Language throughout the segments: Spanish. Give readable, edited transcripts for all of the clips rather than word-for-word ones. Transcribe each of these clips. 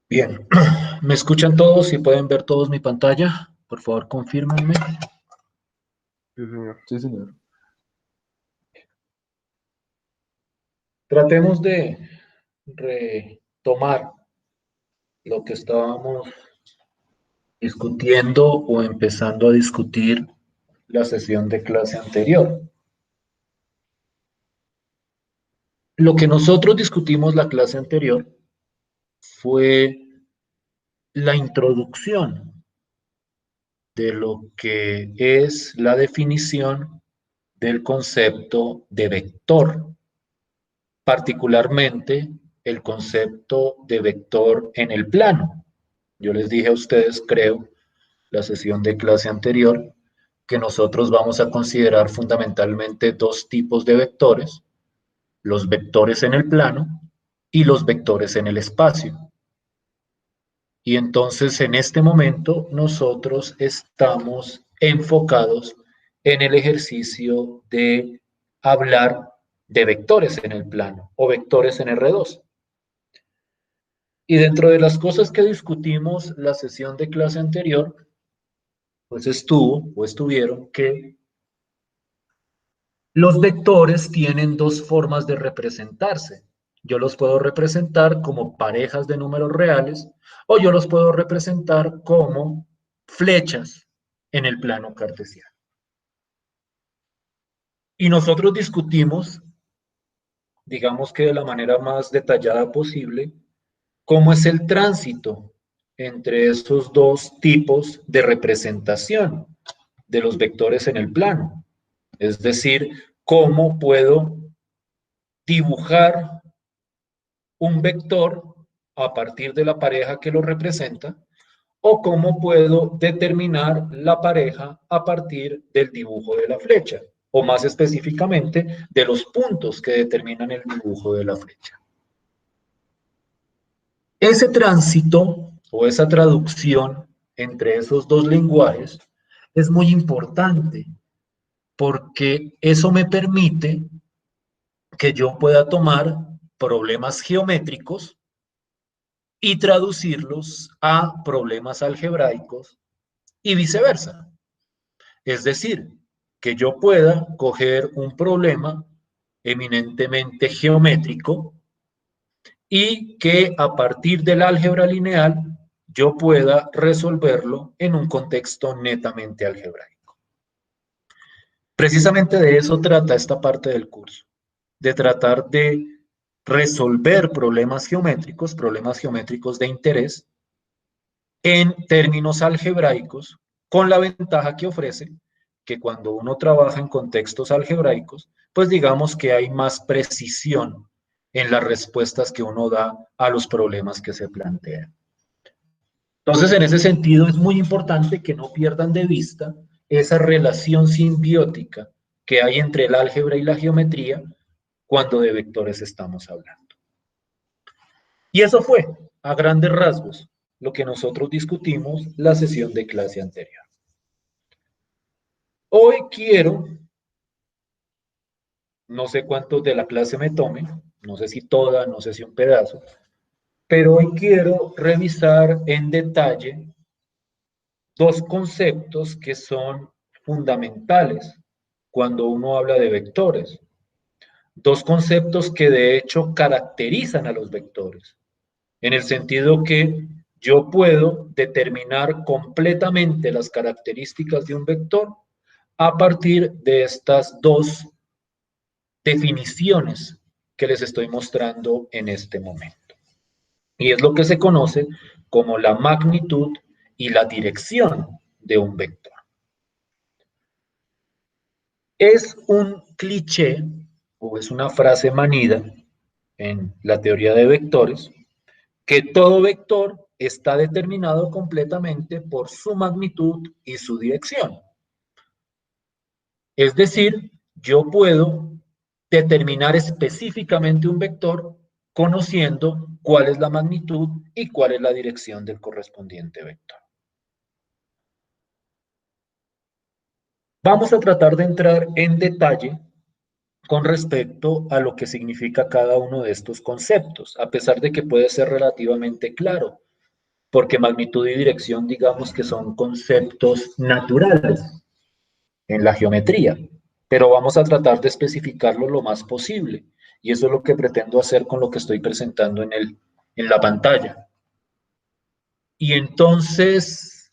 Bien, ¿me escuchan todos y pueden ver todos mi pantalla? Por favor, confírmenme. Sí, señor. Sí, señor. Tratemos de retomar lo que estábamos discutiendo o empezando a discutir la sesión de clase anterior. Lo que nosotros discutimos la clase anterior fue la introducción de lo que es la definición del concepto de vector, particularmente el concepto de vector en el plano. Yo les dije a ustedes, creo, la sesión de clase anterior, que nosotros vamos a considerar fundamentalmente dos tipos de vectores, los vectores en el plano y los vectores en el espacio. Y entonces en este momento nosotros estamos enfocados en el ejercicio de hablar de vectores en el plano o vectores en R2. Y dentro de las cosas que discutimos la sesión de clase anterior, pues estuvieron que los vectores tienen dos formas de representarse. Yo los puedo representar como parejas de números reales o yo los puedo representar como flechas en el plano cartesiano. Y nosotros discutimos, digamos que de la manera más detallada posible, cómo es el tránsito entre esos dos tipos de representación de los vectores en el plano. Es decir, cómo puedo dibujar un vector a partir de la pareja que lo representa o cómo puedo determinar la pareja a partir del dibujo de la flecha o más específicamente de los puntos que determinan el dibujo de la flecha. Ese tránsito o esa traducción entre esos dos lenguajes es muy importante porque eso me permite que yo pueda tomar problemas geométricos y traducirlos a problemas algebraicos y viceversa. Es decir, que yo pueda coger un problema eminentemente geométrico y que a partir del álgebra lineal yo pueda resolverlo en un contexto netamente algebraico. Precisamente de eso trata esta parte del curso, de tratar de resolver problemas geométricos de interés en términos algebraicos, con la ventaja que ofrece que cuando uno trabaja en contextos algebraicos, pues digamos que hay más precisión en las respuestas que uno da a los problemas que se plantean. Entonces, en ese sentido, es muy importante que no pierdan de vista esa relación simbiótica que hay entre el álgebra y la geometría cuando de vectores estamos hablando. Y eso fue, a grandes rasgos, lo que nosotros discutimos la sesión de clase anterior. Hoy quiero, no sé cuántos de la clase me tome, no sé si toda, no sé si un pedazo, pero hoy quiero revisar en detalle dos conceptos que son fundamentales cuando uno habla de vectores. Dos conceptos que de hecho caracterizan a los vectores, en el sentido que yo puedo determinar completamente las características de un vector a partir de estas dos definiciones que les estoy mostrando en este momento. Y es lo que se conoce como la magnitud y la dirección de un vector. Es un cliché o es una frase manida en la teoría de vectores que todo vector está determinado completamente por su magnitud y su dirección. Es decir, yo puedo determinar específicamente un vector conociendo cuál es la magnitud y cuál es la dirección del correspondiente vector. Vamos a tratar de entrar en detalle con respecto a lo que significa cada uno de estos conceptos, a pesar de que puede ser relativamente claro porque magnitud y dirección, digamos que son conceptos naturales en la geometría, pero vamos a tratar de especificarlo lo más posible, y eso es lo que pretendo hacer con lo que estoy presentando en la pantalla. Y entonces,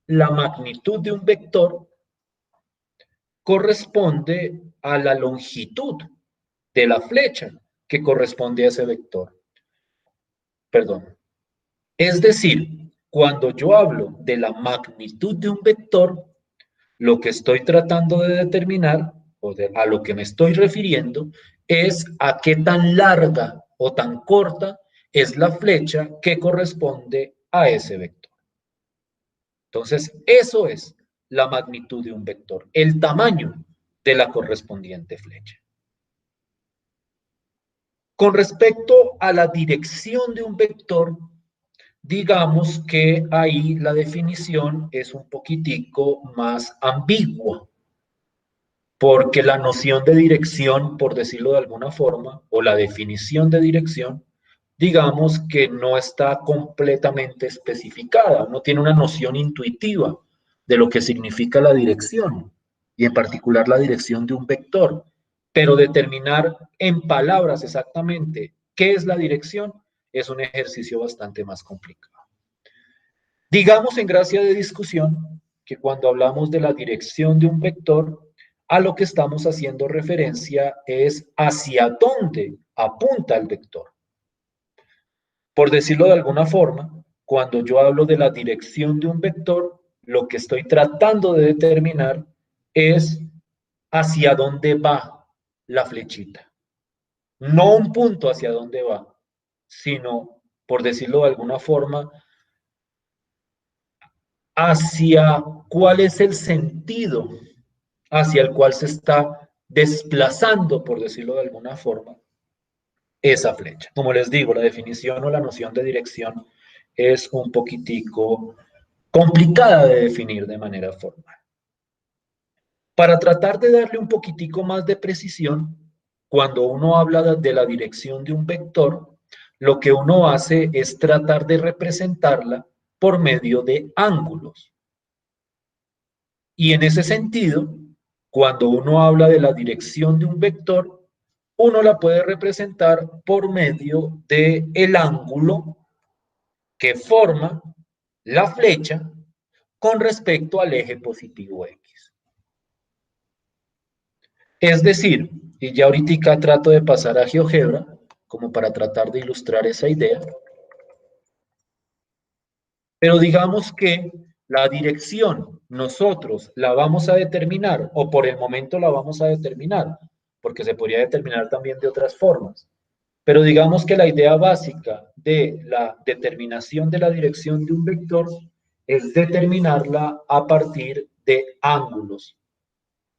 la magnitud de un vector corresponde a la longitud de la flecha que corresponde a ese vector. Perdón. Es decir, cuando yo hablo de la magnitud de un vector, lo que estoy tratando de determinar, a lo que me estoy refiriendo, es a qué tan larga o tan corta es la flecha que corresponde a ese vector. Entonces, eso es la magnitud de un vector, el tamaño de la correspondiente flecha. Con respecto a la dirección de un vector, digamos que ahí la definición es un poquitico más ambigua, porque la noción de dirección, por decirlo de alguna forma, o la definición de dirección, digamos que no está completamente especificada, no tiene una noción intuitiva de lo que significa la dirección, y en particular la dirección de un vector, pero determinar en palabras exactamente qué es la dirección es un ejercicio bastante más complicado. Digamos en gracia de discusión que cuando hablamos de la dirección de un vector, a lo que estamos haciendo referencia es hacia dónde apunta el vector. Por decirlo de alguna forma, cuando yo hablo de la dirección de un vector, lo que estoy tratando de determinar es hacia dónde va la flechita. No un punto hacia dónde va, sino, por decirlo de alguna forma, hacia cuál es el sentido hacia el cual se está desplazando, por decirlo de alguna forma, esa flecha. Como les digo, la definición o la noción de dirección es un poquitico complicada de definir de manera formal. Para tratar de darle un poquitico más de precisión, cuando uno habla de la dirección de un vector, lo que uno hace es tratar de representarla por medio de ángulos. Y en ese sentido, cuando uno habla de la dirección de un vector, uno la puede representar por medio del ángulo que forma la flecha con respecto al eje positivo X. Es decir, y ya ahorita trato de pasar a GeoGebra, como para tratar de ilustrar esa idea, pero digamos que la dirección nosotros la vamos a determinar, o por el momento la vamos a determinar, porque se podría determinar también de otras formas. Pero digamos que la idea básica de la determinación de la dirección de un vector es determinarla a partir de ángulos.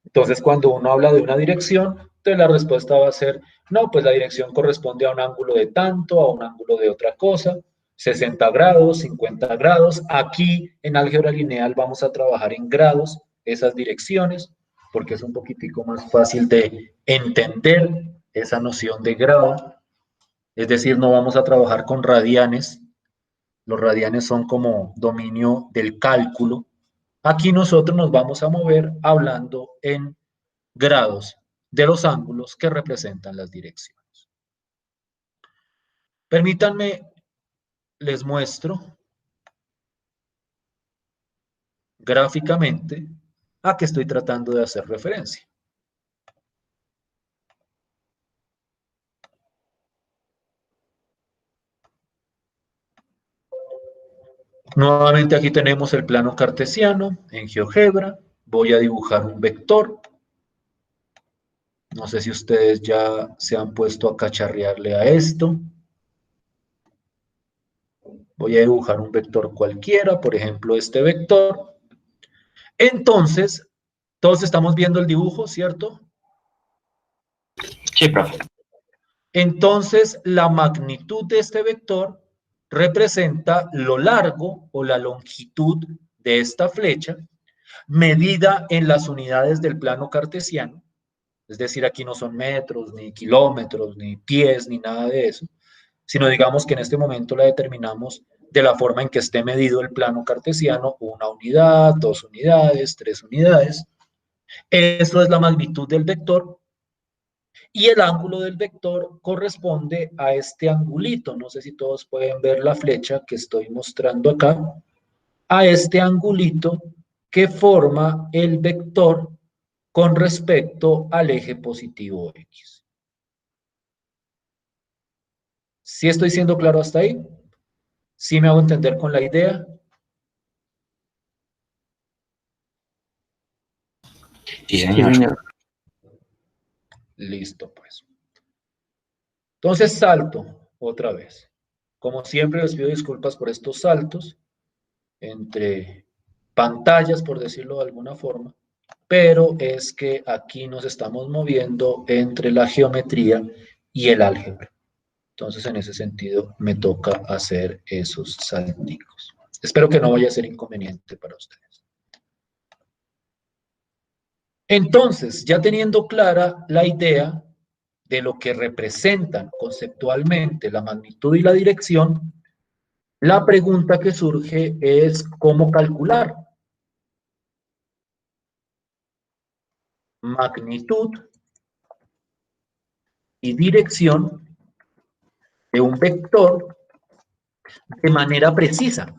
Entonces, cuando uno habla de una dirección, entonces la respuesta va a ser, no, pues la dirección corresponde a un ángulo de tanto, a un ángulo de otra cosa, 60 grados, 50 grados. Aquí en álgebra lineal vamos a trabajar en grados esas direcciones, porque es un poquitico más fácil de entender esa noción de grado. Es decir, no vamos a trabajar con radianes. Los radianes son como dominio del cálculo. Aquí nosotros nos vamos a mover hablando en grados de los ángulos que representan las direcciones. Permítanme, les muestro gráficamente a qué estoy tratando de hacer referencia. Nuevamente aquí tenemos el plano cartesiano en GeoGebra. Voy a dibujar un vector. No sé si ustedes ya se han puesto a cacharrearle a esto. Voy a dibujar un vector cualquiera, por ejemplo, este vector. Entonces, todos estamos viendo el dibujo, ¿cierto? Sí, profe. Entonces, la magnitud de este vector representa lo largo o la longitud de esta flecha medida en las unidades del plano cartesiano. Es decir, aquí no son metros, ni kilómetros, ni pies, ni nada de eso, sino digamos que en este momento la determinamos de la forma en que esté medido el plano cartesiano, 1 unidad, 2 unidades, 3 unidades. Eso es la magnitud del vector y el ángulo del vector corresponde a este angulito. No sé si todos pueden ver la flecha que estoy mostrando acá, a este angulito que forma el vector con respecto al eje positivo X. ¿Sí estoy siendo claro hasta ahí? ¿Sí me hago entender con la idea? Sí, Sí, señor. señor. Listo, pues. Entonces salto otra vez. Como siempre les pido disculpas por estos saltos entre pantallas, por decirlo de alguna forma, pero es que aquí nos estamos moviendo entre la geometría y el álgebra. Entonces, en ese sentido, me toca hacer esos salticos. Espero que no vaya a ser inconveniente para ustedes. Entonces, ya teniendo clara la idea de lo que representan conceptualmente la magnitud y la dirección, la pregunta que surge es cómo calcular magnitud y dirección de un vector de manera precisa,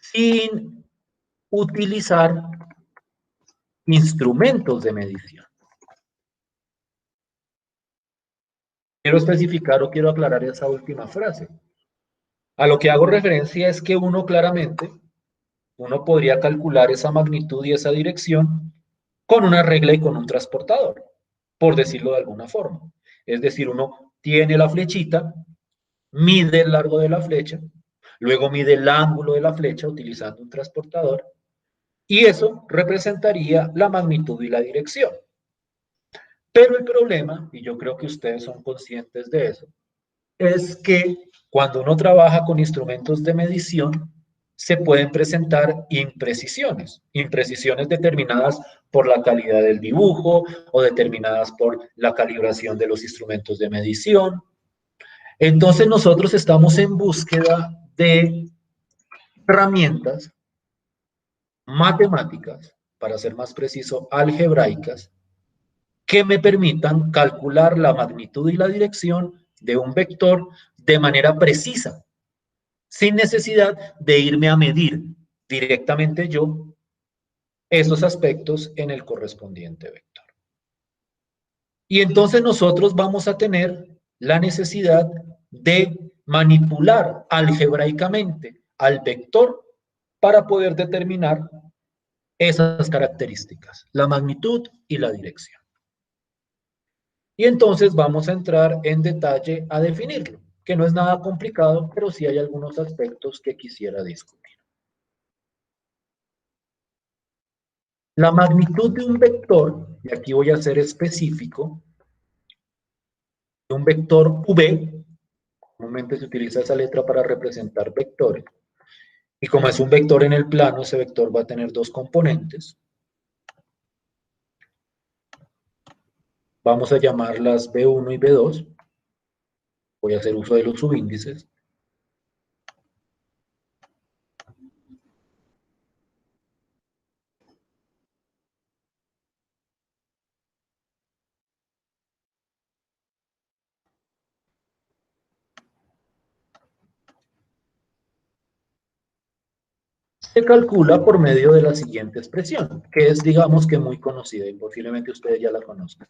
sin utilizar instrumentos de medición. Quiero especificar o quiero aclarar esa última frase. A lo que hago referencia es que uno podría calcular esa magnitud y esa dirección con una regla y con un transportador, por decirlo de alguna forma. Es decir, uno tiene la flechita, mide el largo de la flecha, luego mide el ángulo de la flecha utilizando un transportador, y eso representaría la magnitud y la dirección. Pero el problema, y yo creo que ustedes son conscientes de eso, es que cuando uno trabaja con instrumentos de medición, se pueden presentar imprecisiones, imprecisiones determinadas por la calidad del dibujo o determinadas por la calibración de los instrumentos de medición. Entonces nosotros estamos en búsqueda de herramientas matemáticas, para ser más preciso, algebraicas, que me permitan calcular la magnitud y la dirección de un vector de manera precisa, sin necesidad de irme a medir directamente yo esos aspectos en el correspondiente vector. Y entonces nosotros vamos a tener la necesidad de manipular algebraicamente al vector para poder determinar esas características, la magnitud y la dirección. Y entonces vamos a entrar en detalle a definirlo, que no es nada complicado, pero sí hay algunos aspectos que quisiera discutir. La magnitud de un vector, y aquí voy a ser específico, de un vector V, comúnmente se utiliza esa letra para representar vectores, y como es un vector en el plano, ese vector va a tener dos componentes. Vamos a llamarlas B1 y B2. Voy a hacer uso de los subíndices. Se calcula por medio de la siguiente expresión, que es, digamos que muy conocida y posiblemente ustedes ya la conozcan.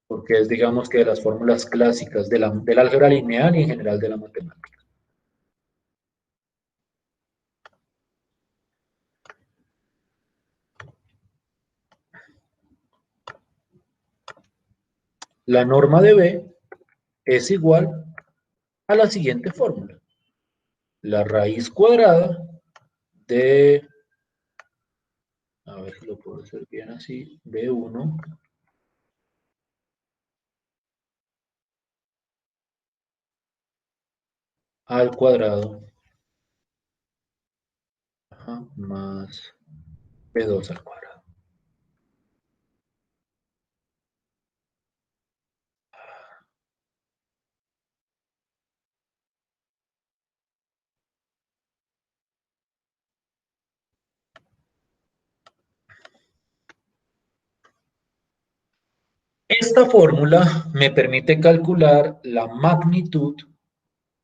Porque es, digamos que de las fórmulas clásicas del álgebra lineal y en general de la matemática. La norma de B es igual a la siguiente fórmula. La raíz cuadrada de, a ver si lo puedo hacer bien así, B1 al cuadrado, más B2 al cuadrado. Esta fórmula me permite calcular la magnitud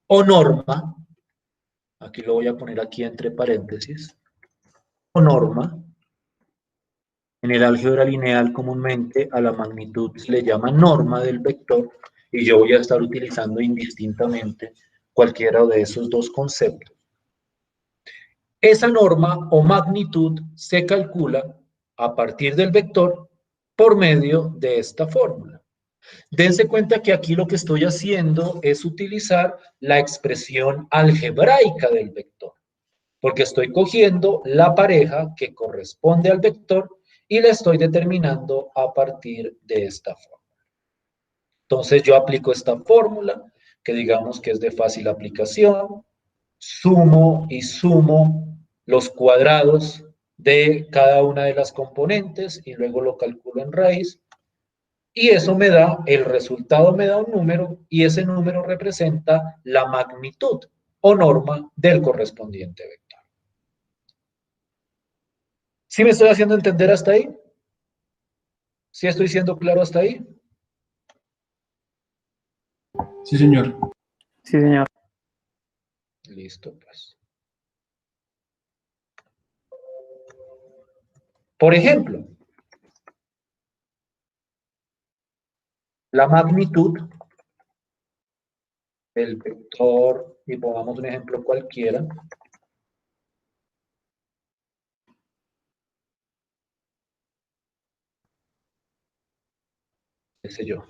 o norma, aquí lo voy a poner aquí entre paréntesis, o norma. En el álgebra lineal comúnmente a la magnitud se le llama norma del vector y yo voy a estar utilizando indistintamente cualquiera de esos dos conceptos. Esa norma o magnitud se calcula a partir del vector por medio de esta fórmula. Dense cuenta que aquí lo que estoy haciendo es utilizar la expresión algebraica del vector, porque estoy cogiendo la pareja que corresponde al vector y la estoy determinando a partir de esta forma. Entonces yo aplico esta fórmula, que digamos que es de fácil aplicación, sumo y sumo los cuadrados de cada una de las componentes y luego lo calculo en raíz. Y eso me da, el resultado me da un número y ese número representa la magnitud o norma del correspondiente vector. ¿Sí me estoy haciendo entender hasta ahí? ¿Sí estoy siendo claro hasta ahí? Sí, señor. Sí, señor. Listo, pues. Por ejemplo, la magnitud del vector, y pongamos un ejemplo cualquiera, qué sé yo,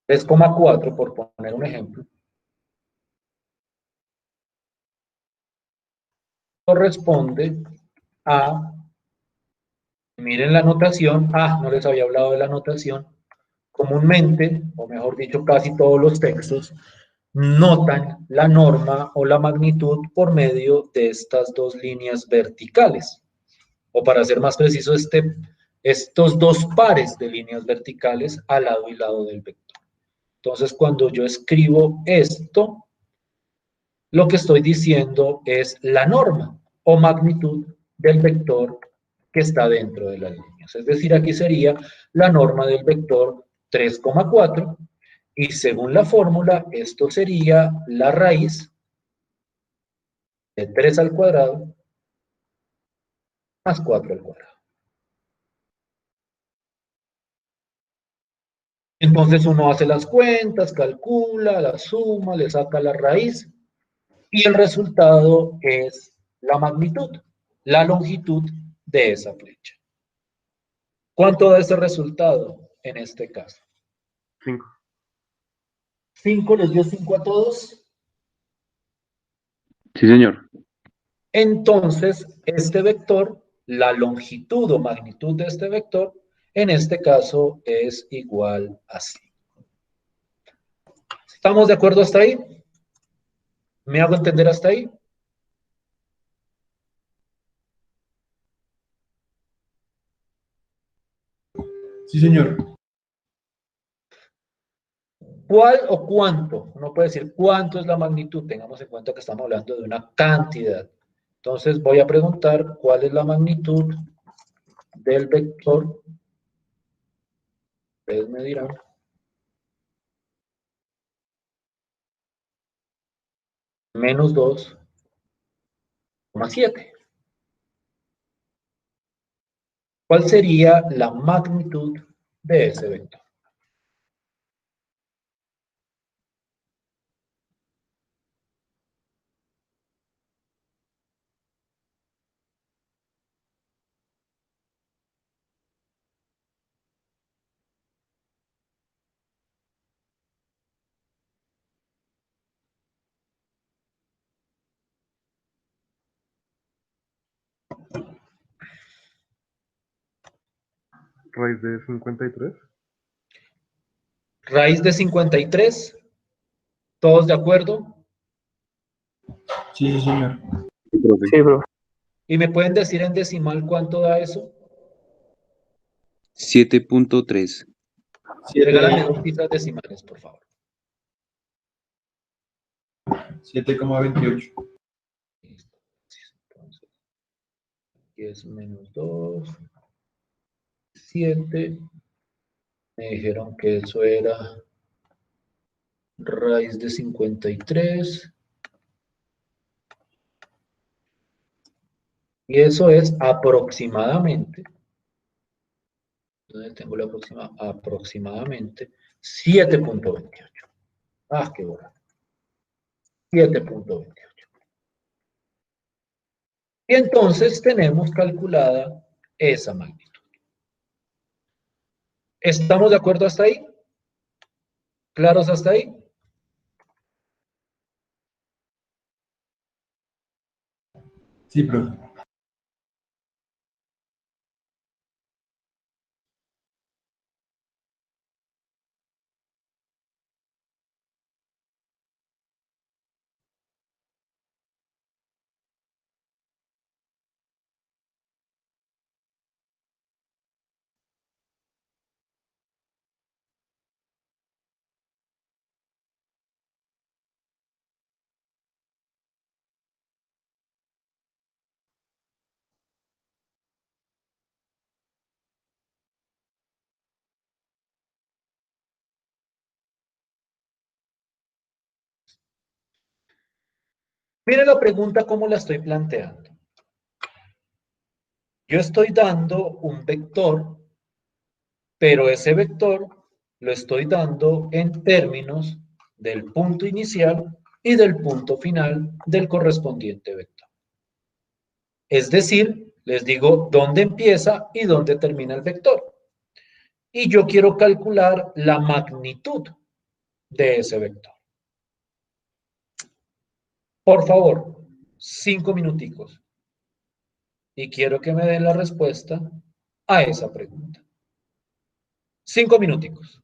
3,4 por poner un ejemplo, corresponde a, miren la notación, no les había hablado de la notación, comúnmente, o mejor dicho, casi todos los textos, notan la norma o la magnitud por medio de estas dos líneas verticales. O para ser más preciso, estos dos pares de líneas verticales al lado y lado del vector. Entonces, cuando yo escribo esto, lo que estoy diciendo es la norma o magnitud del vector que está dentro de las líneas. Es decir, aquí sería la norma del vector 3,4 y según la fórmula, esto sería la raíz de 3 al cuadrado más 4 al cuadrado. Entonces uno hace las cuentas, calcula, la suma, le saca la raíz y el resultado es la magnitud, la longitud de esa flecha. ¿Cuánto da ese resultado en este caso? 5. 5, ¿les dio 5 a todos? Sí, señor. Entonces, este vector, la longitud o magnitud de este vector, en este caso es igual a 5. ¿Estamos de acuerdo hasta ahí? ¿Me hago entender hasta ahí? Sí, señor. ¿Cuál o cuánto? Uno puede decir cuánto es la magnitud. Tengamos en cuenta que estamos hablando de una cantidad. Entonces voy a preguntar cuál es la magnitud del vector. Ustedes me dirán. Menos 2,7. ¿Cuál sería la magnitud de ese vector? Raíz de 53. Raíz de 53. ¿Todos de acuerdo? Sí, sí, señor. Sí, profe. Sí, profe. ¿Y me pueden decir en decimal cuánto da eso? 7.3. Regálame dos cifras decimales, por favor. 7,28. Listo. Entonces, aquí es menos 2. 7. Me dijeron que eso era raíz de 53. Y eso es aproximadamente, ¿dónde tengo la próxima? Aproximadamente 7.28. Ah, qué bueno. 7.28. Y entonces tenemos calculada esa magnitud. ¿Estamos de acuerdo hasta ahí? ¿Claros hasta ahí? Sí, profe. Mire la pregunta cómo la estoy planteando. Yo estoy dando un vector, pero ese vector lo estoy dando en términos del punto inicial y del punto final del correspondiente vector. Es decir, les digo dónde empieza y dónde termina el vector. Y yo quiero calcular la magnitud de ese vector. Por favor, 5 minuticos. Y quiero que me den la respuesta a esa pregunta. 5 minuticos.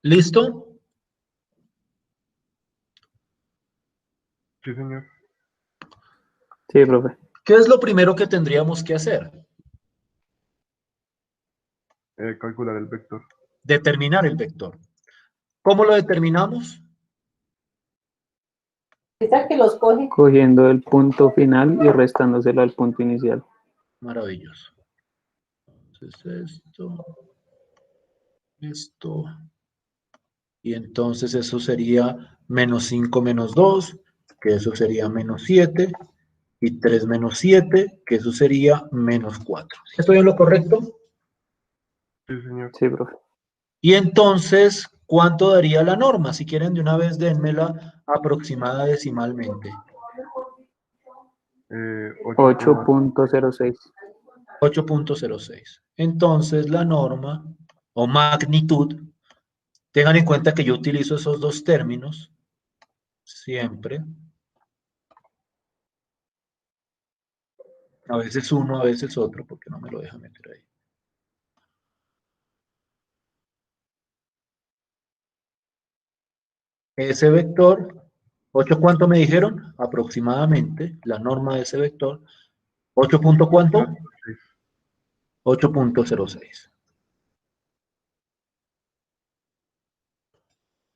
¿Listo? Sí, señor. Sí, profe. ¿Qué es lo primero que tendríamos que hacer? Calcular el vector. Determinar el vector. ¿Cómo lo determinamos? Esa que los coge. Cogiendo el punto final y restándoselo al punto inicial. Maravilloso. Entonces esto, y entonces eso sería menos 5 menos 2, que eso sería menos 7, y 3 menos 7, que eso sería menos 4. ¿Estoy en lo correcto? Sí, señor. Sí, profe. Y entonces, ¿cuánto daría la norma? Si quieren de una vez, dénmela aproximada decimalmente. 8.06. 8.06. Entonces, la norma o magnitud, tengan en cuenta que yo utilizo esos dos términos siempre. A veces uno, a veces otro, porque no me lo deja meter ahí. Ese vector, 8 ¿cuánto me dijeron? Aproximadamente, la norma de ese vector, 8 punto ¿cuánto? 8.06.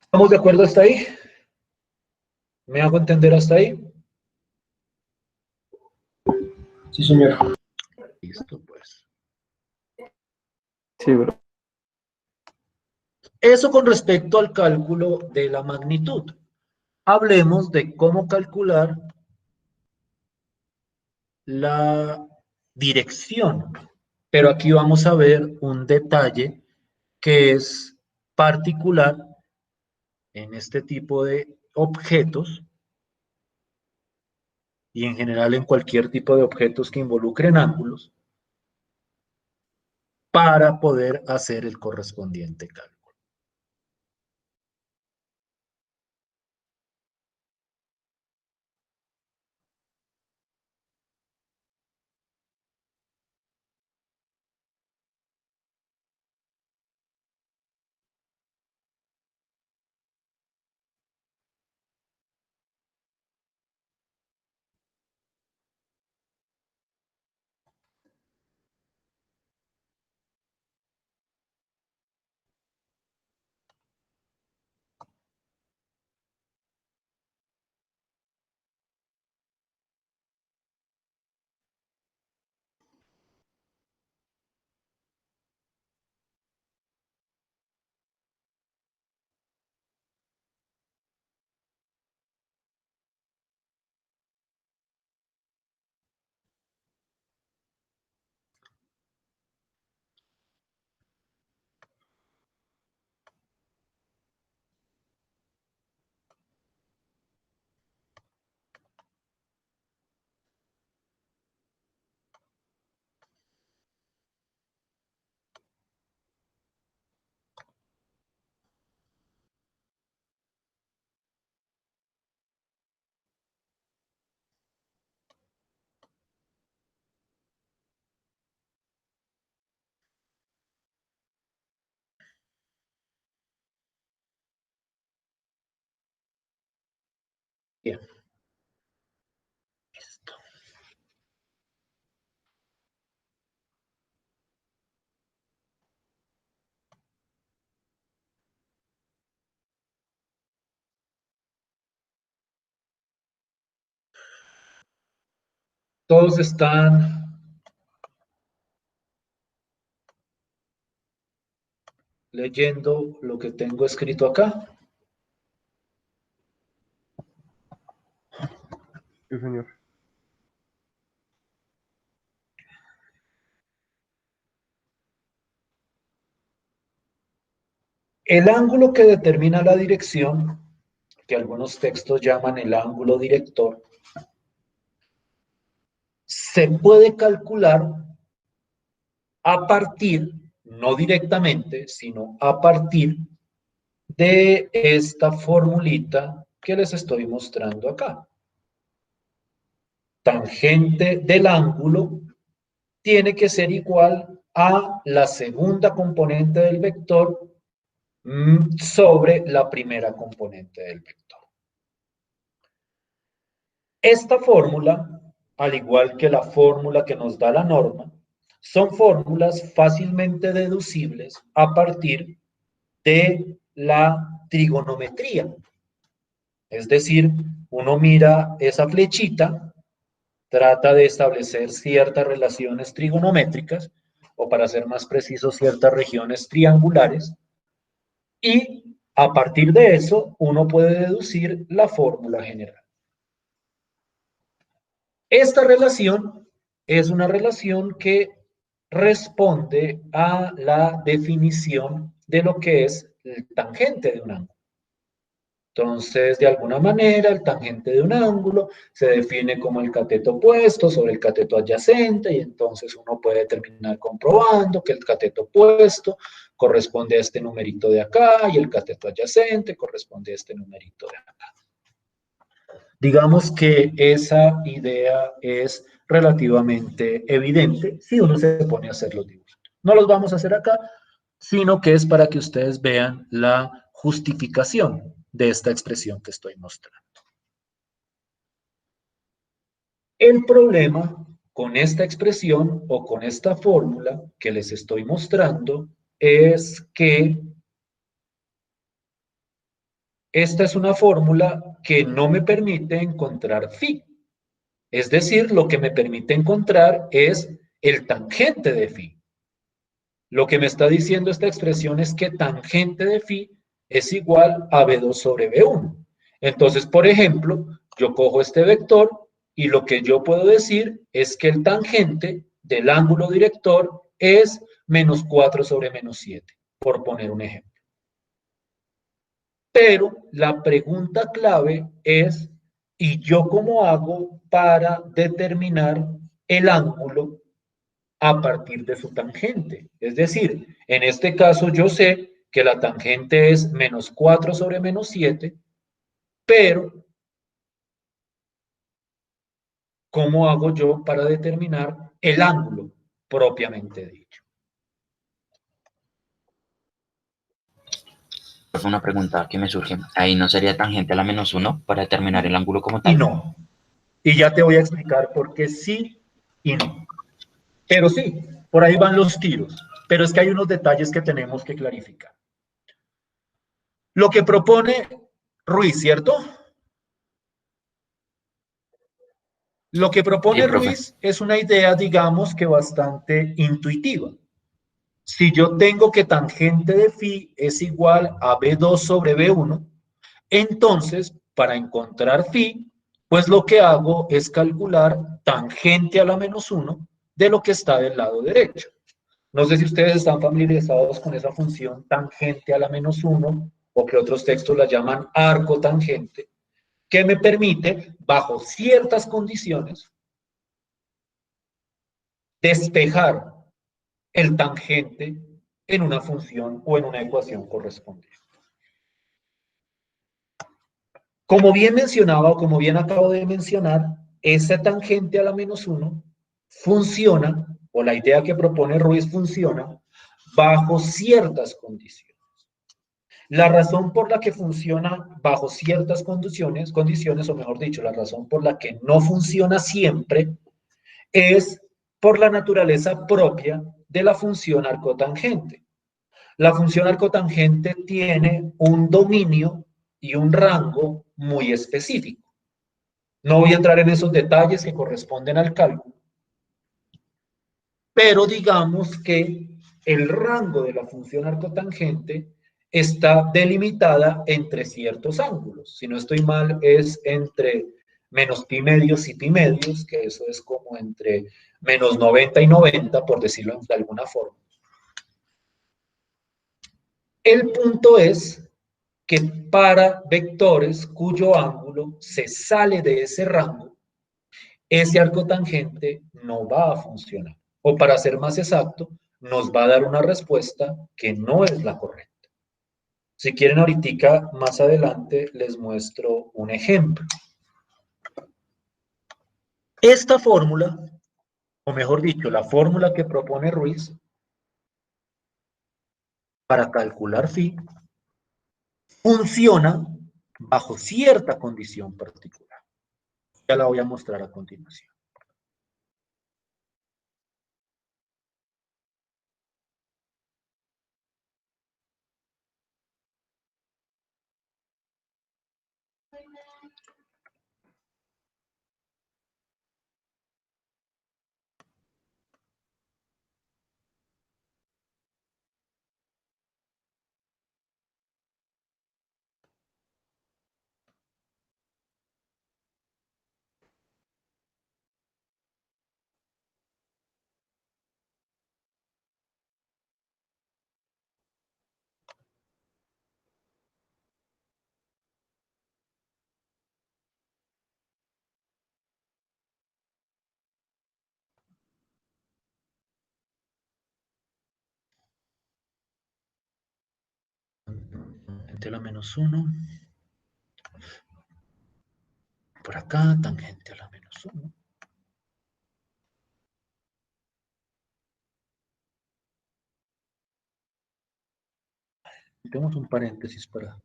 ¿Estamos de acuerdo hasta ahí? ¿Me hago entender hasta ahí? Sí, señor. Listo, pues. Sí, profe. Eso con respecto al cálculo de la magnitud. Hablemos de cómo calcular la dirección. Pero aquí vamos a ver un detalle que es particular en este tipo de objetos y en general en cualquier tipo de objetos que involucren ángulos para poder hacer el correspondiente cálculo. Bien. Listo. Todos están leyendo lo que tengo escrito acá. Sí, señor. El ángulo que determina la dirección, que algunos textos llaman el ángulo director, se puede calcular a partir, no directamente, sino a partir de esta formulita que les estoy mostrando acá. Tangente del ángulo tiene que ser igual a la segunda componente del vector sobre la primera componente del vector. Esta fórmula, al igual que la fórmula que nos da la norma, son fórmulas fácilmente deducibles a partir de la trigonometría. Es decir, uno mira esa flechita, trata de establecer ciertas relaciones trigonométricas, o para ser más preciso, ciertas regiones triangulares, y a partir de eso uno puede deducir la fórmula general. Esta relación es una relación que responde a la definición de lo que es el tangente de un ángulo. Entonces, de alguna manera, el tangente de un ángulo se define como el cateto opuesto sobre el cateto adyacente, y entonces uno puede terminar comprobando que el cateto opuesto corresponde a este numerito de acá y el cateto adyacente corresponde a este numerito de acá. Digamos que esa idea es relativamente evidente si uno se pone a hacer los dibujos. No los vamos a hacer acá, sino que es para que ustedes vean la justificación de esta expresión que estoy mostrando. El problema con esta expresión o con esta fórmula que les estoy mostrando es que esta es una fórmula que no me permite encontrar phi. Es decir, lo que me permite encontrar es el tangente de phi. Lo que me está diciendo esta expresión es que tangente de phi es igual a B2 sobre B1. Entonces, por ejemplo, yo cojo este vector y lo que yo puedo decir es que el tangente del ángulo director es menos 4 sobre menos 7, por poner un ejemplo. Pero la pregunta clave es, ¿y yo cómo hago para determinar el ángulo a partir de su tangente? Es decir, en este caso yo sé que la tangente es menos 4 sobre menos 7, pero ¿cómo hago yo para determinar el ángulo propiamente dicho? Una pregunta que me surge. ¿Ahí no sería tangente a la menos 1 para determinar el ángulo como tal? Y no. Y ya te voy a explicar por qué sí y no. Pero sí, por ahí van los tiros. Pero es que hay unos detalles que tenemos que clarificar. Lo que propone Ruiz, ¿cierto? Lo que propone Sí, profe. Ruiz es una idea, digamos, que bastante intuitiva. Si yo tengo que tangente de phi es igual a B2 sobre B1, entonces, para encontrar phi, pues lo que hago es calcular tangente a la menos 1 de lo que está del lado derecho. No sé si ustedes están familiarizados con esa función tangente a la menos 1, o que otros textos la llaman arco tangente, que me permite, bajo ciertas condiciones, despejar el tangente en una función o en una ecuación correspondiente. Como bien mencionaba, o como bien acabo de mencionar, esa tangente a la menos 1 funciona, o la idea que propone Ruiz funciona, bajo ciertas condiciones. La razón por la que funciona bajo ciertas condiciones, o mejor dicho, la razón por la que no funciona siempre, es por la naturaleza propia de la función arcotangente. La función arcotangente tiene un dominio y un rango muy específico. No voy a entrar en esos detalles que corresponden al cálculo, pero digamos que el rango de la función arcotangente está delimitada entre ciertos ángulos. Si no estoy mal, es entre menos pi medios y pi medios, que eso es como entre menos 90 y 90, por decirlo de alguna forma. El punto es que para vectores cuyo ángulo se sale de ese rango, ese arco tangente no va a funcionar. O para ser más exacto, nos va a dar una respuesta que no es la correcta. Si quieren ahorita, más adelante, les muestro un ejemplo. Esta fórmula, o mejor dicho, la fórmula que propone Ruiz para calcular phi, funciona bajo cierta condición particular. Ya la voy a mostrar a continuación. Tangente a la -1. Por acá, tangente a la -1. Tenemos un paréntesis para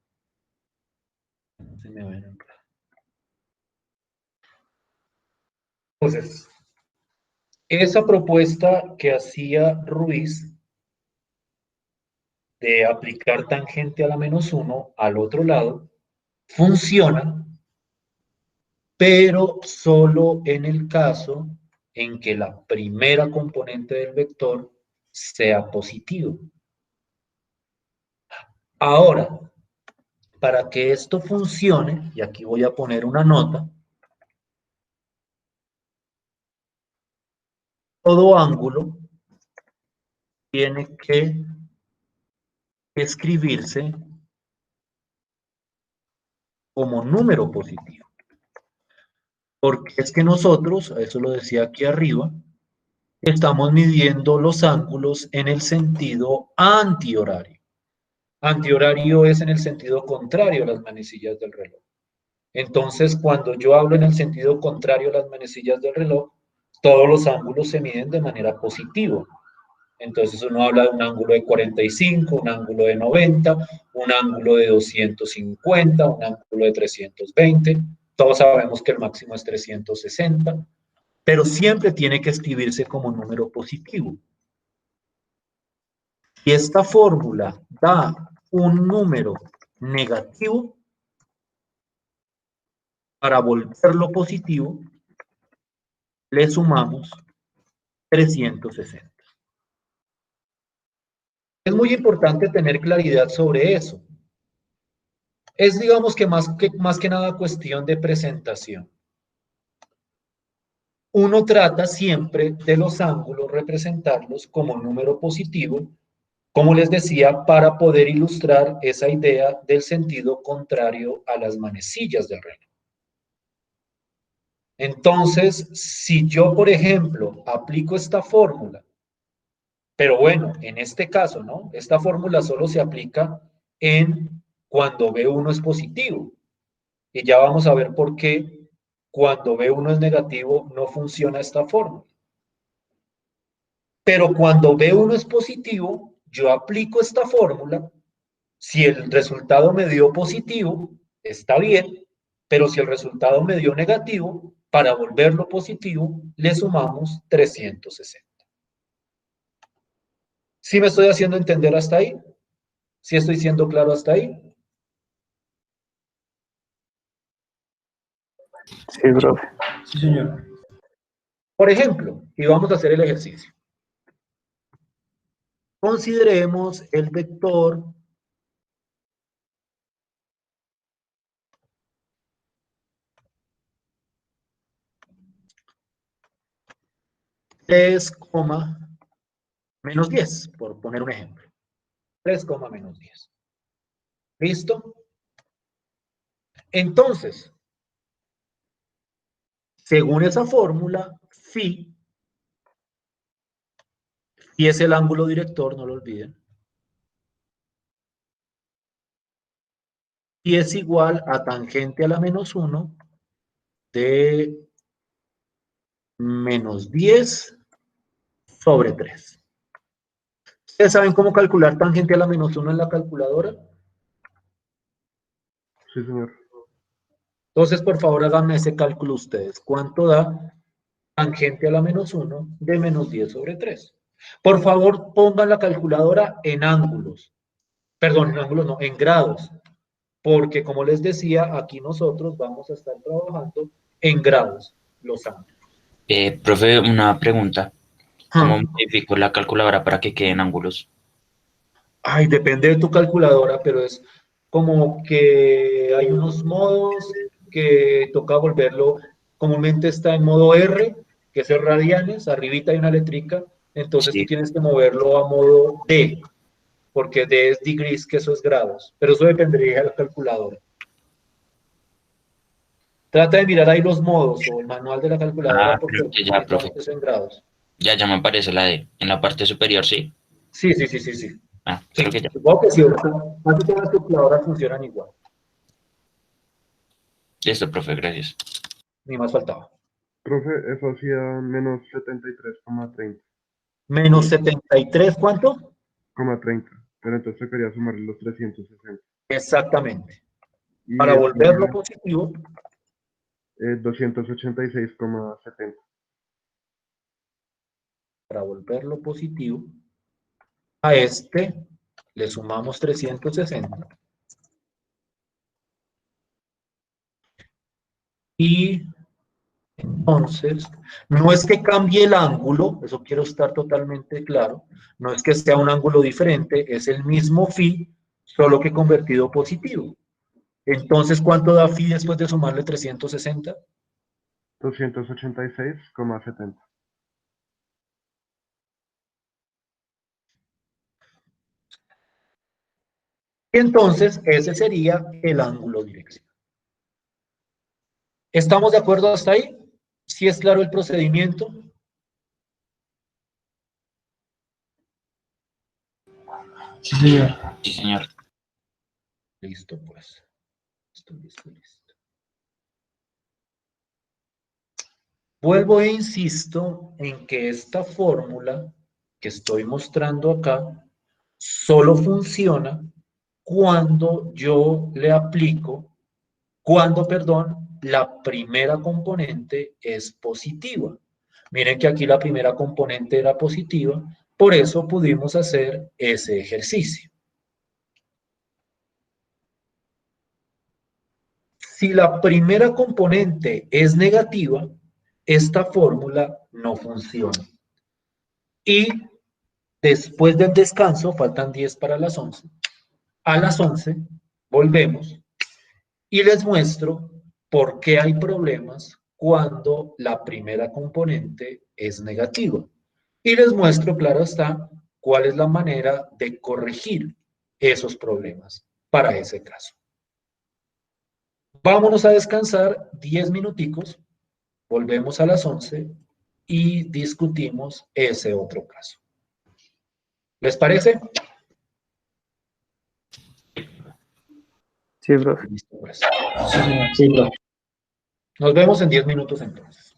que no se me vayan a enredar. Entonces, esa propuesta que hacía Ruiz de aplicar tangente a la -1 al otro lado funciona, pero solo en el caso en que la primera componente del vector sea positivo. Ahora, para que esto funcione, y aquí voy a poner una nota, todo ángulo tiene que escribirse como número positivo. Porque es que nosotros, eso lo decía aquí arriba, estamos midiendo los ángulos en el sentido antihorario. Antihorario es en el sentido contrario a las manecillas del reloj. Entonces, cuando yo hablo en el sentido contrario a las manecillas del reloj, todos los ángulos se miden de manera positiva. Entonces uno habla de un ángulo de 45, un ángulo de 90, un ángulo de 250, un ángulo de 320. Todos sabemos que el máximo es 360, pero siempre tiene que escribirse como número positivo. Si esta fórmula da un número negativo, para volverlo positivo, le sumamos 360. Es muy importante tener claridad sobre eso. Es, digamos que más que nada cuestión de presentación. Uno trata siempre de los ángulos representarlos como número positivo, como les decía, para poder ilustrar esa idea del sentido contrario a las manecillas del reloj. Entonces, si yo, por ejemplo, aplico esta fórmula, pero bueno, en este caso, ¿no? Esta fórmula solo se aplica en cuando B1 es positivo. Y ya vamos a ver por qué cuando B1 es negativo no funciona esta fórmula. Pero cuando B1 es positivo, yo aplico esta fórmula. Si el resultado me dio positivo, está bien, pero si el resultado me dio negativo, para volverlo positivo, le sumamos 360. ¿Sí me estoy haciendo entender hasta ahí? ¿Sí estoy siendo claro hasta ahí? Sí, profe. Sí, señor. Por ejemplo, y vamos a hacer el ejercicio. Consideremos el vector -10, por poner un ejemplo. 3, -10. ¿Listo? Entonces, según esa fórmula, phi es el ángulo director, no lo olviden. Y es igual a tangente a la -1 de -10 sobre 3. ¿Ustedes saben cómo calcular tangente a la -1 en la calculadora? Sí, señor. Entonces, por favor, háganme ese cálculo ustedes. ¿Cuánto da tangente a la -1 de -10/3? Por favor, pongan la calculadora en ángulos. Perdón, en ángulos no, en grados. Porque, como les decía, aquí nosotros vamos a estar trabajando en grados, los ángulos. Profe, una pregunta. ¿Cómo Hmm. modifico la calculadora para que queden ángulos? Ay, depende de tu calculadora, pero es como que hay unos modos que toca volverlo, comúnmente está en modo R, que es el radianes, arribita hay una letrica, entonces tú Sí. tienes que moverlo a modo D, porque D es degrees, que eso es grados, pero eso dependería de la calculadora. Trata de mirar ahí los modos o el manual de la calculadora porque Creo que ya, profe. necesitamos eso en grados. Ya me aparece la D. En la parte superior, ¿sí? Sí, sí, sí, sí, sí. Creo que Sí, ya. supongo que sí, ¿verdad? Casi todas las calculadoras funcionan igual, Listo, profe, gracias. ni más faltaba. Profe, eso hacía menos 73,30. -73, ¿cuánto? 30. Pero entonces quería sumarle los 360. Exactamente. Y Para eso volverlo sería positivo, 286,70. para volverlo positivo, a este le sumamos 360 y entonces, no es que cambie el ángulo, eso quiero estar totalmente claro, no es que sea un ángulo diferente, es el mismo phi, solo que convertido positivo. Entonces, ¿cuánto da phi después de sumarle 360? 286,70. Entonces, ese sería el ángulo dirección. ¿Estamos de acuerdo hasta ahí? ¿Sí es claro el procedimiento? Sí, señor. Sí, señor. Listo, pues. Listo. Vuelvo e insisto en que esta fórmula que estoy mostrando acá solo funciona cuando yo le aplico, perdón, la primera componente es positiva. Miren que aquí la primera componente era positiva, por eso pudimos hacer ese ejercicio. Si la primera componente es negativa, esta fórmula no funciona. Y después del descanso, faltan 10 para las 11. A las 11 volvemos y les muestro por qué hay problemas cuando la primera componente es negativa. Y les muestro, claro está, cuál es la manera de corregir esos problemas para ese caso. Vámonos a descansar 10 minuticos, volvemos a las 11 y discutimos ese otro caso. ¿Les parece? Sí, profe. Listo, pues. Sí, no. Nos vemos en 10 minutos entonces.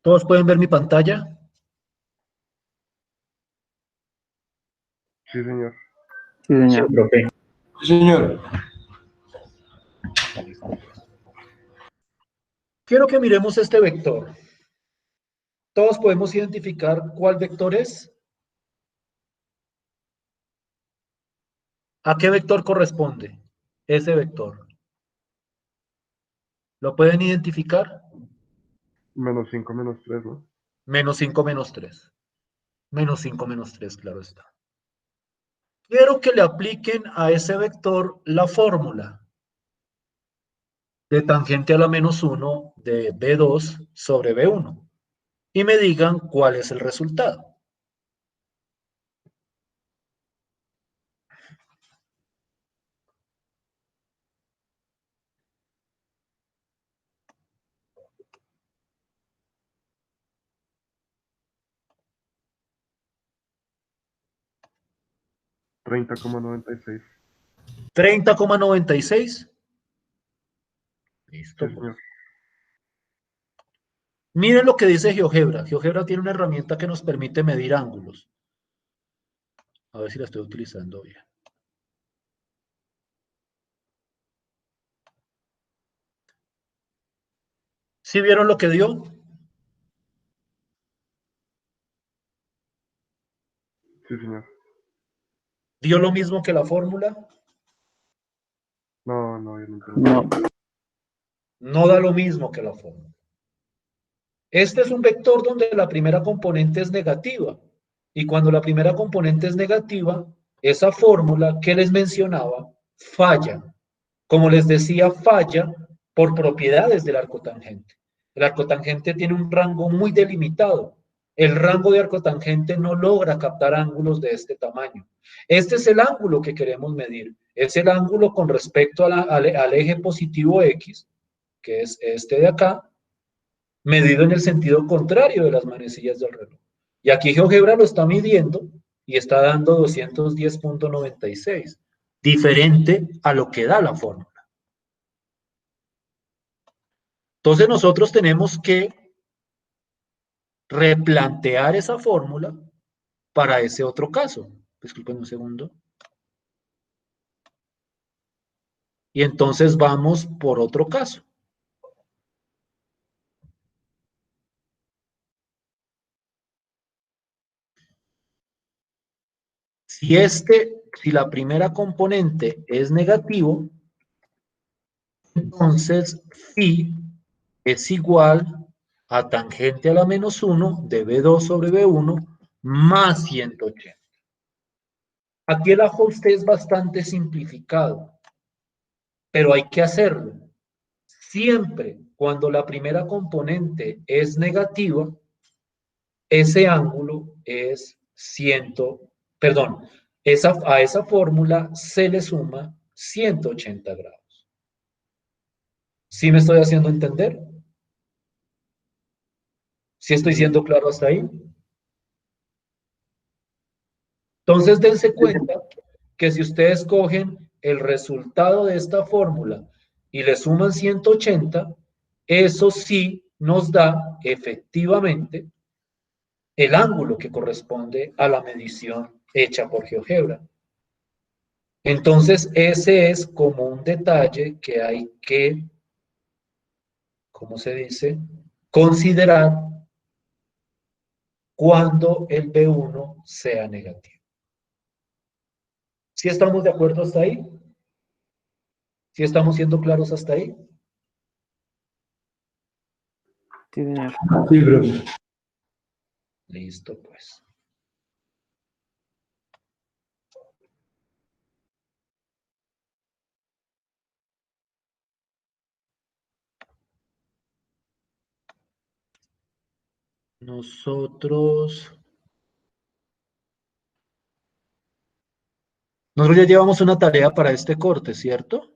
¿Todos pueden ver mi pantalla? Sí, señor. Sí, señor. profe. Sí, señor. Quiero que miremos este vector. ¿Todos podemos identificar cuál vector es? ¿A qué vector corresponde ese vector? ¿Lo pueden identificar? Menos 5 menos 3, ¿no? Menos 5 menos 3. Menos 5 menos 3, claro está. Quiero que le apliquen a ese vector la fórmula de tangente a la menos 1 de B2 sobre B1 y me digan cuál es el resultado. Treinta coma noventa y seis. 30,96. Listo, Sí, pues. señor. Miren lo que dice GeoGebra. GeoGebra tiene una herramienta que nos permite medir ángulos. A ver si la estoy utilizando bien. ¿Sí vieron lo que dio? Sí, señor. ¿Dio lo mismo que la fórmula? No, no, obviamente no. No. No da lo mismo que la fórmula. Este es un vector donde la primera componente es negativa. Y cuando la primera componente es negativa, esa fórmula que les mencionaba falla. Como les decía, falla por propiedades del arcotangente. El arcotangente tiene un rango muy delimitado. El rango de arcotangente no logra captar ángulos de este tamaño. Este es el ángulo que queremos medir. Es el ángulo con respecto al eje positivo X, que es este de acá, medido en el sentido contrario de las manecillas del reloj. Y aquí GeoGebra lo está midiendo y está dando 210,96, diferente a lo que da la fórmula. Entonces nosotros tenemos que replantear esa fórmula para ese otro caso. Disculpen un segundo. Y entonces vamos por otro caso. Si la primera componente es negativo, entonces phi es igual a tangente a la menos 1 de B2 sobre B1 más 180. Aquí el ajuste es bastante simplificado, pero hay que hacerlo. Siempre cuando la primera componente es negativa, ese ángulo es perdón, a esa fórmula se le suma 180 grados. ¿Sí me estoy haciendo entender? ¿Sí estoy siendo claro hasta ahí? Entonces dense cuenta que si ustedes cogen el resultado de esta fórmula y le suman 180, eso sí nos da efectivamente el ángulo que corresponde a la medición hecha por GeoGebra. Entonces, ese es como un detalle que hay que, ¿cómo se dice? Considerar cuando el B1 sea negativo. ¿Sí estamos de acuerdo hasta ahí? ¿Sí estamos siendo claros hasta ahí? Sí, señor. Sí, profe. Listo, pues. Nosotros ya llevamos una tarea para este corte, ¿cierto?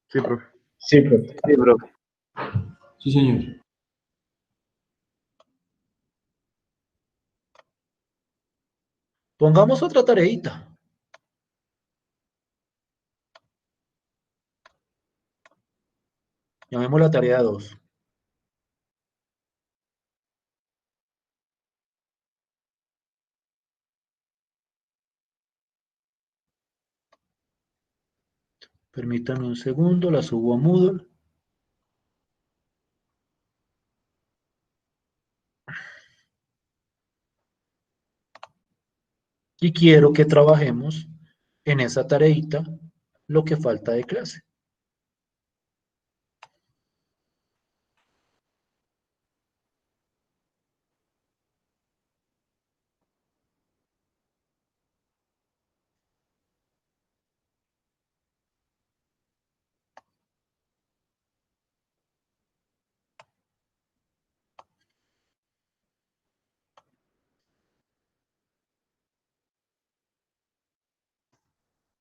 Sí, profe. Sí, profe. Sí, profe. Sí, señor. Pongamos otra tareita. Llamemos la tarea 2. Permítanme un segundo, la subo a Moodle. Y quiero que trabajemos en esa tareita lo que falta de clase.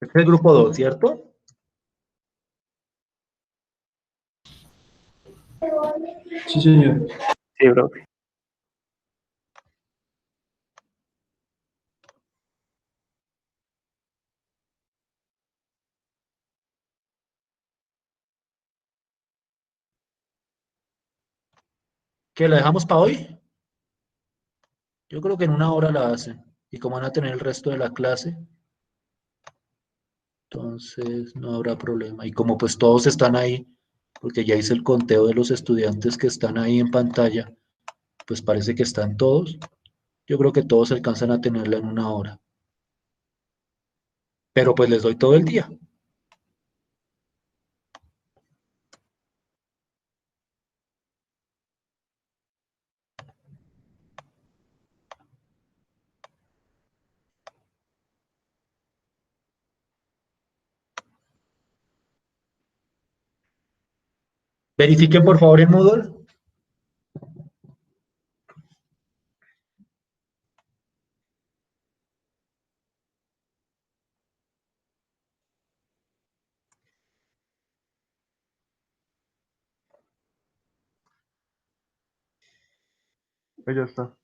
Este es el grupo 2, ¿cierto? Sí, señor. Sí, profe. ¿Que la dejamos para hoy? Yo creo que en una hora la hacen. Y como van a tener el resto de la clase, entonces no habrá problema. Y como pues todos están ahí, porque ya hice el conteo de los estudiantes que están ahí en pantalla, pues parece que están todos. Yo creo que todos alcanzan a tenerla en una hora. Pero pues les doy todo el día. Verifiquen por favor en Moodle. Ya está.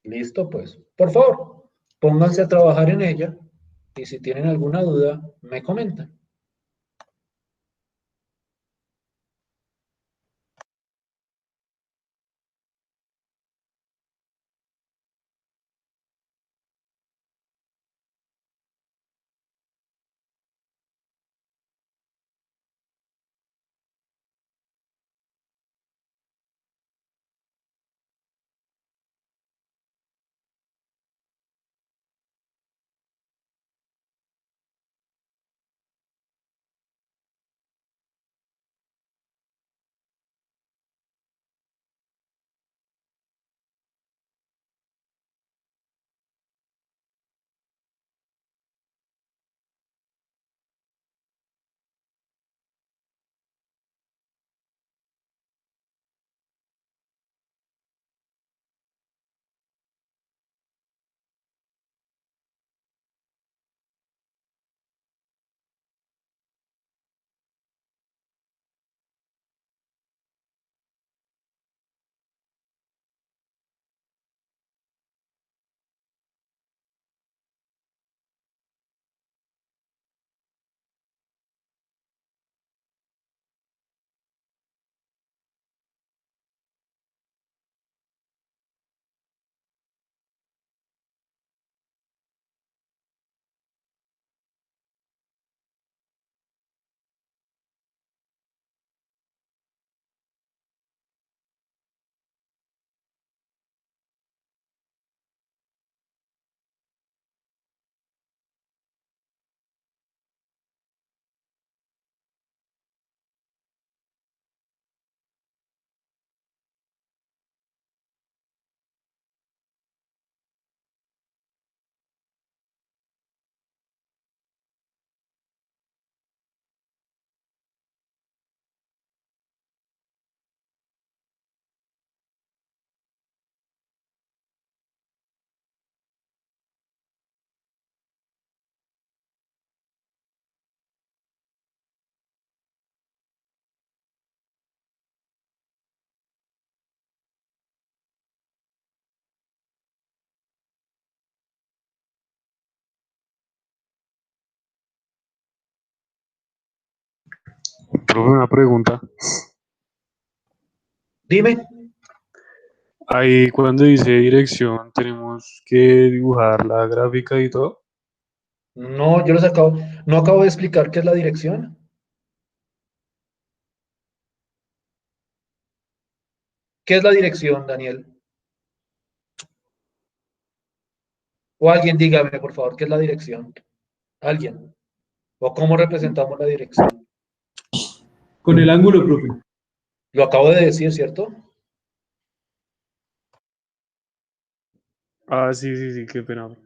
Listo, pues. Por favor, pónganse a trabajar en ella y si tienen alguna duda, me comentan. Profe, una pregunta. Dime. Ahí cuando dice dirección, tenemos que dibujar la gráfica y todo. No, yo no acabo de explicar qué es la dirección. ¿Qué es la dirección, Daniel? O alguien dígame, por favor, ¿qué es la dirección? Alguien. ¿O cómo representamos la dirección? Con el ángulo, profe. Lo acabo de decir, ¿cierto? Ah, sí, sí, sí, qué pena.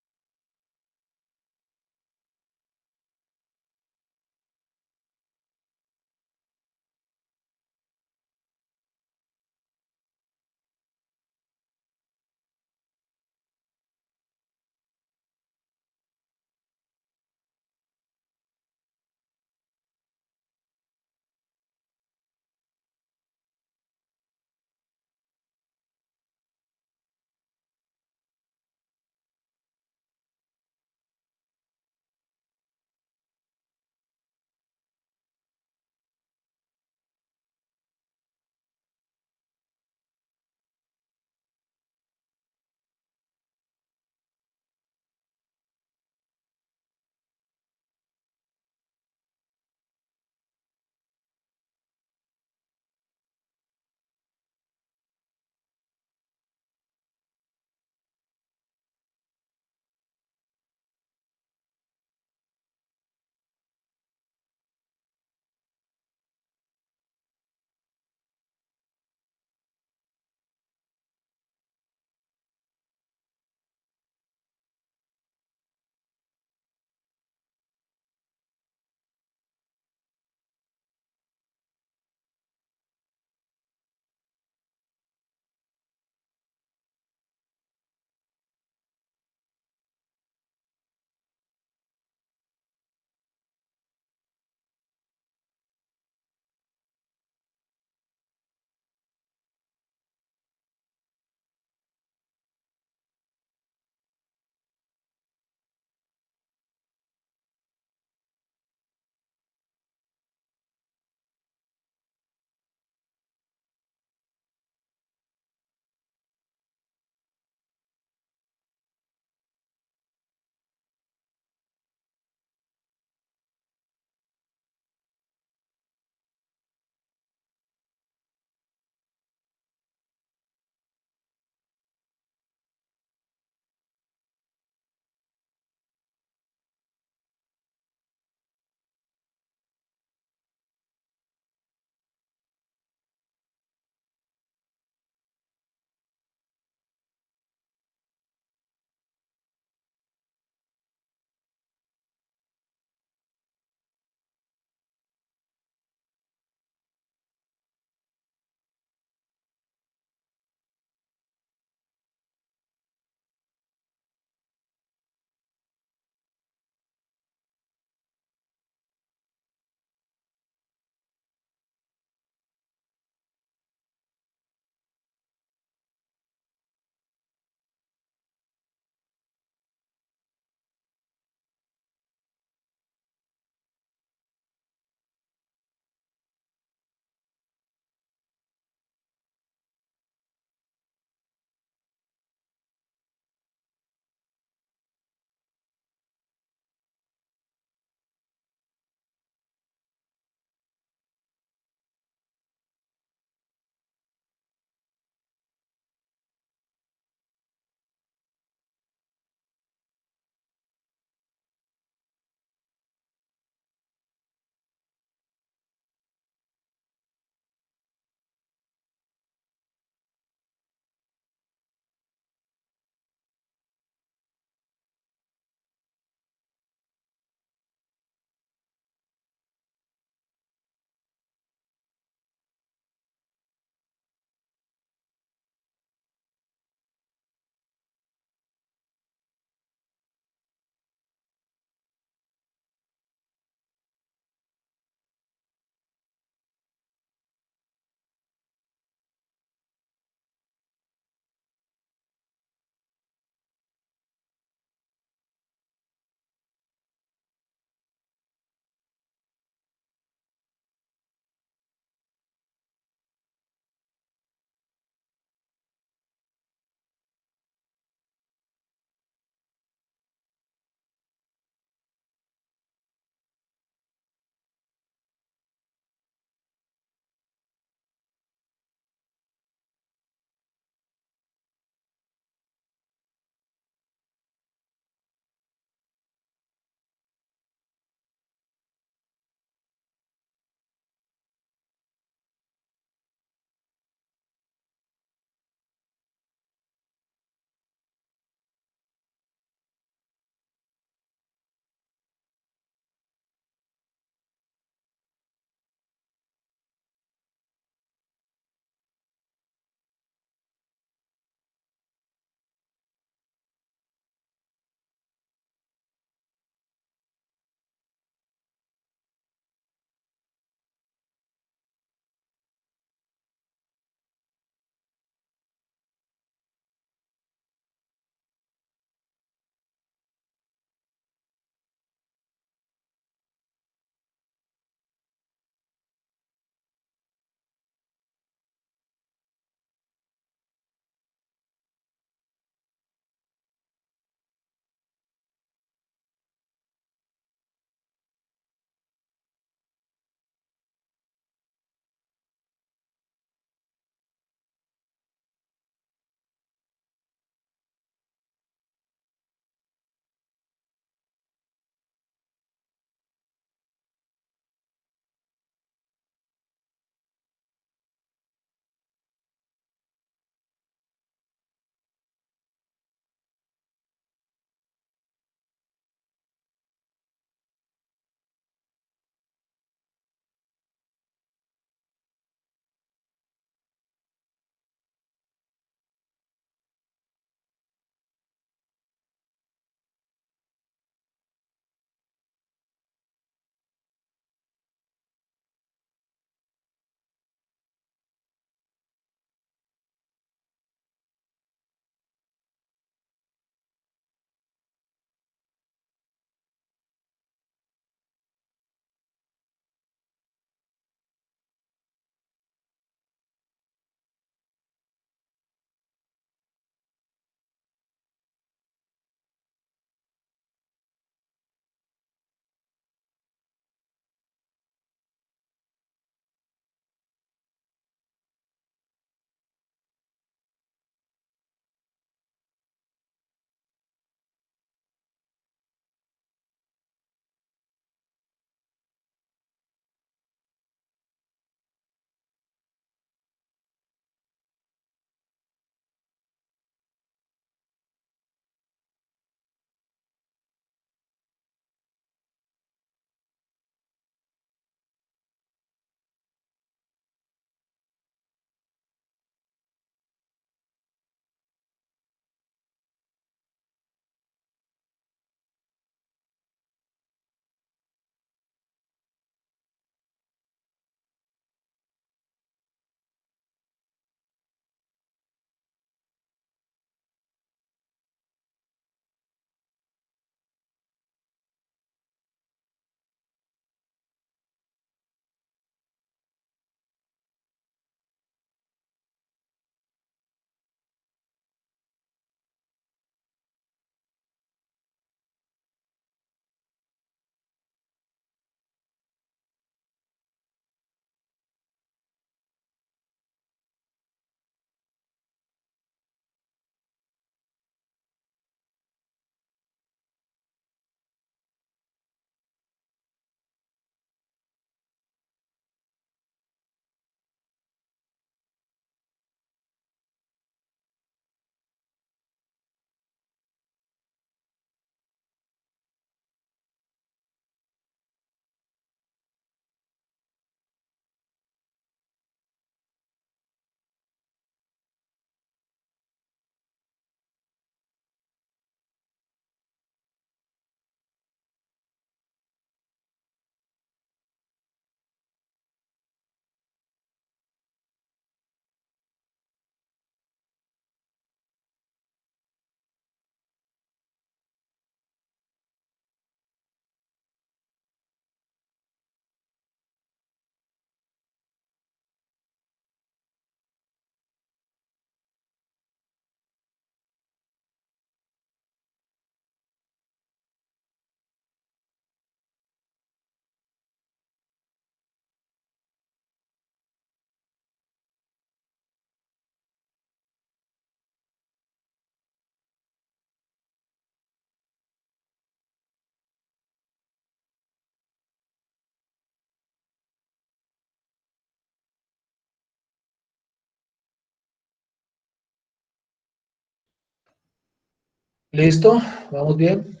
¿Listo? ¿Vamos bien?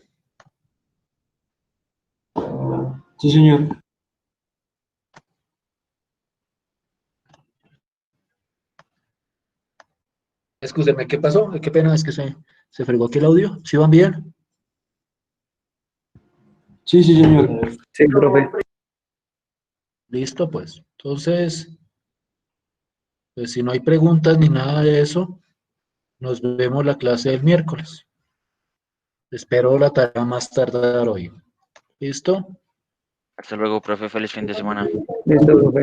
Sí, señor. Escúcheme, ¿qué pasó? Qué pena, es que se fregó aquí el audio. ¿Sí van bien? Sí, sí, señor. Sí, profe. Listo, pues. Entonces, pues si no hay preguntas ni nada de eso, nos vemos la clase del miércoles. Espero la tarea más tardar hoy. ¿Listo? Hasta luego, profe. Feliz fin de semana. Listo, profe.